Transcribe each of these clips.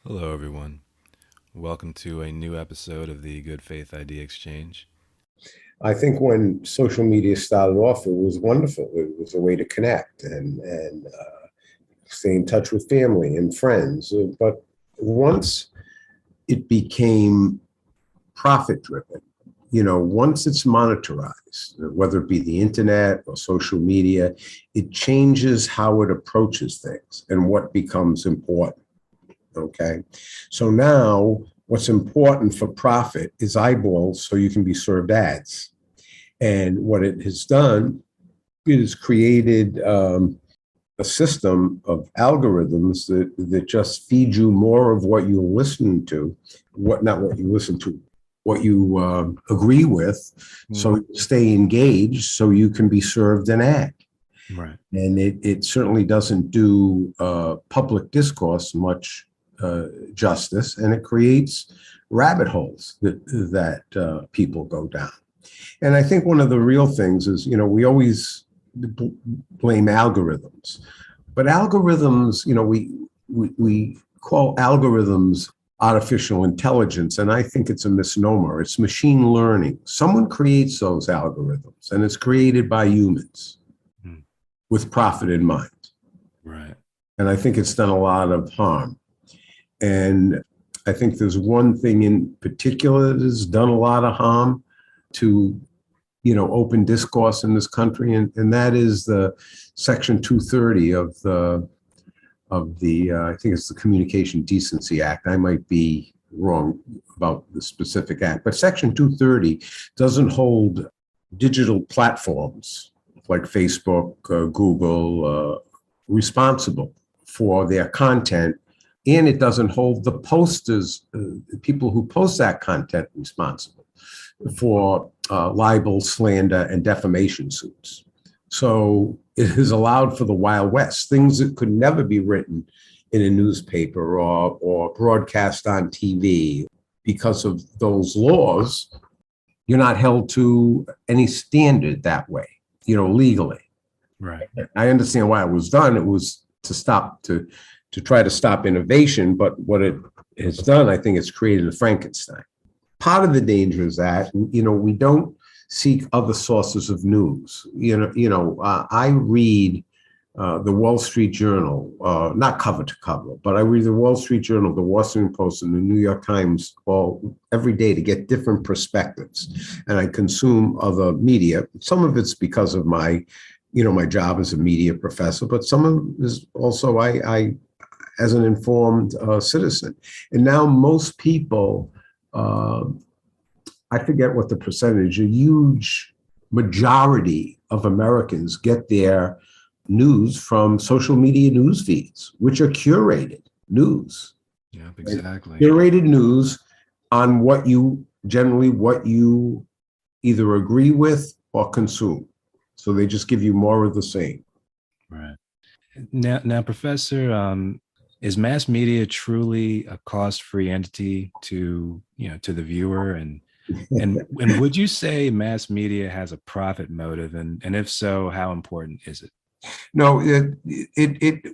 Hello, everyone. Welcome to a new episode of the Good Faith ID Exchange. I think when social media started off, it was wonderful. It was a way to connect and stay in touch with family and friends. But once it became profit driven, once it's monetized, whether it be the internet or social media, it changes how it approaches things and what becomes important. Okay. So now what's important for profit is eyeballs so you can be served ads. And what it has done is created a system of algorithms that just feed you more of what you're listening to, not what you listen to, what you agree with. So you stay engaged so you can be served an ad. Right. And it certainly doesn't do public discourse much justice, and it creates rabbit holes that people go down. And I think one of the real things is, we always blame algorithms, but algorithms, we call algorithms artificial intelligence, and I think it's a misnomer. It's machine learning. Someone creates those algorithms, and it's created by humans with profit in mind. Right. And I think it's done a lot of harm. And I think there's one thing in particular that has done a lot of harm to, open discourse in this country, and that is the Section 230 of the I think it's the Communication Decency Act. I might be wrong about the specific act, but Section 230 doesn't hold digital platforms like Facebook, Google, responsible for their content. And it doesn't hold the posters, people who post that content, responsible for libel, slander, and defamation suits. So it has allowed for the Wild West, things that could never be written in a newspaper or broadcast on TV. Because of those laws, you're not held to any standard that way, legally. Right. I understand why it was done. It was to try to stop innovation, but what it has done, I think it's created a Frankenstein. Part of the danger is that, we don't seek other sources of news. I read the Wall Street Journal, not cover to cover, but I read the Wall Street Journal, the Washington Post, and the New York Times every day to get different perspectives. And I consume other media. Some of it's because of my job as a media professor, but some of it is also I as an informed citizen. And now most people, I forget what the percentage, a huge majority of Americans get their news from social media news feeds, which are curated news. Yeah, exactly. Curated news on what you either agree with or consume. So they just give you more of the same. Right. Now, Professor, is mass media truly a cost-free entity to the viewer, and would you say mass media has a profit motive, and if so, how important is it? No,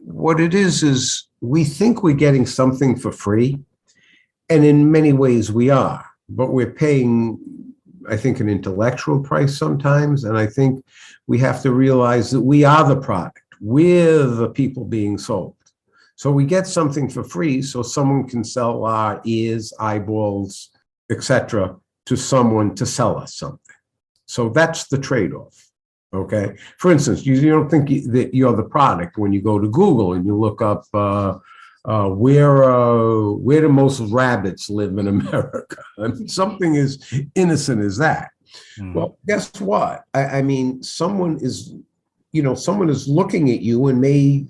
what it is we think we're getting something for free, and in many ways we are, but we're paying, I think, an intellectual price sometimes, and I think we have to realize that we are the product. We're the people being sold. So we get something for free so someone can sell our ears, eyeballs, etc., to someone to sell us something. So that's the trade-off. Okay. For instance, you don't think that you're the product when you go to Google and you look up where do most rabbits live in America? I mean, something as innocent as that. Well, guess what? I mean, someone is looking at you and may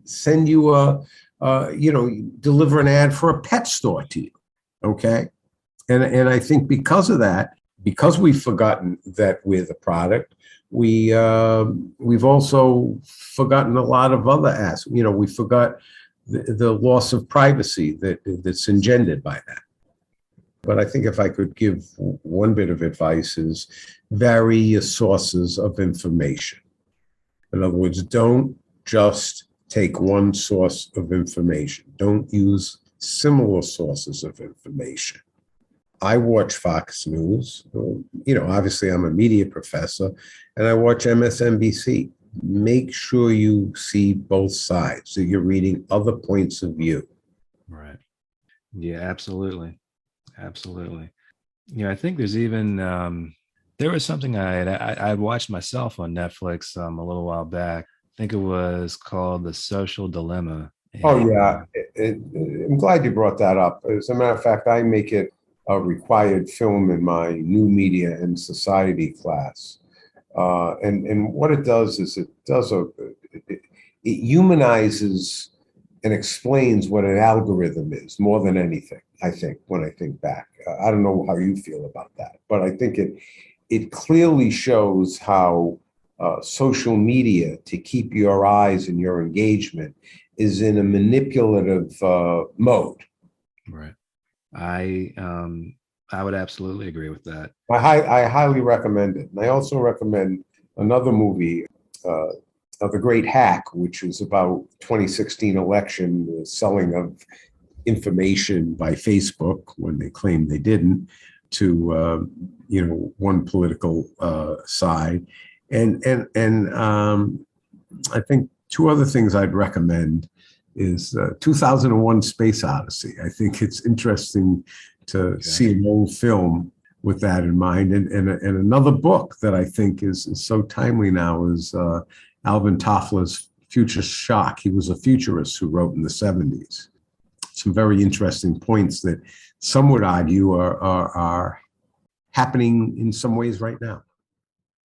send you deliver an ad for a pet store to you. Okay. And I think because of that, because we've forgotten that we're the product, we've also forgotten a lot of other aspects. We forgot the loss of privacy that's engendered by that. But I think if I could give one bit of advice is vary your sources of information. In other words, don't just take one source of information. Don't use similar sources of information. I watch Fox News. Obviously I'm a media professor, and I watch MSNBC. Make sure you see both sides, so you're reading other points of view. Right. Yeah, absolutely. Absolutely. I think there's even there was something I watched myself on Netflix a little while back. I think it was called The Social Dilemma. Oh, And, yeah. I'm glad you brought that up. As a matter of fact, I make it a required film in my new media and society class. And what it does is it humanizes and explains what an algorithm is more than anything, I think, when I think back. I don't know how you feel about that, but I think it clearly shows how social media, to keep your eyes and your engagement, is in a manipulative mode. right. I would absolutely agree with that. I highly recommend it. And I also recommend another movie, The Great Hack, which is about 2016 election, the selling of information by Facebook when they claimed they didn't, to one political side. And I think two other things I'd recommend is 2001 Space Odyssey. I think it's interesting to see an old film with that in mind. And another book that I think is so timely now is Alvin Toffler's Future Shock. He was a futurist who wrote in the 70s. Some very interesting points that some would argue are happening in some ways right now.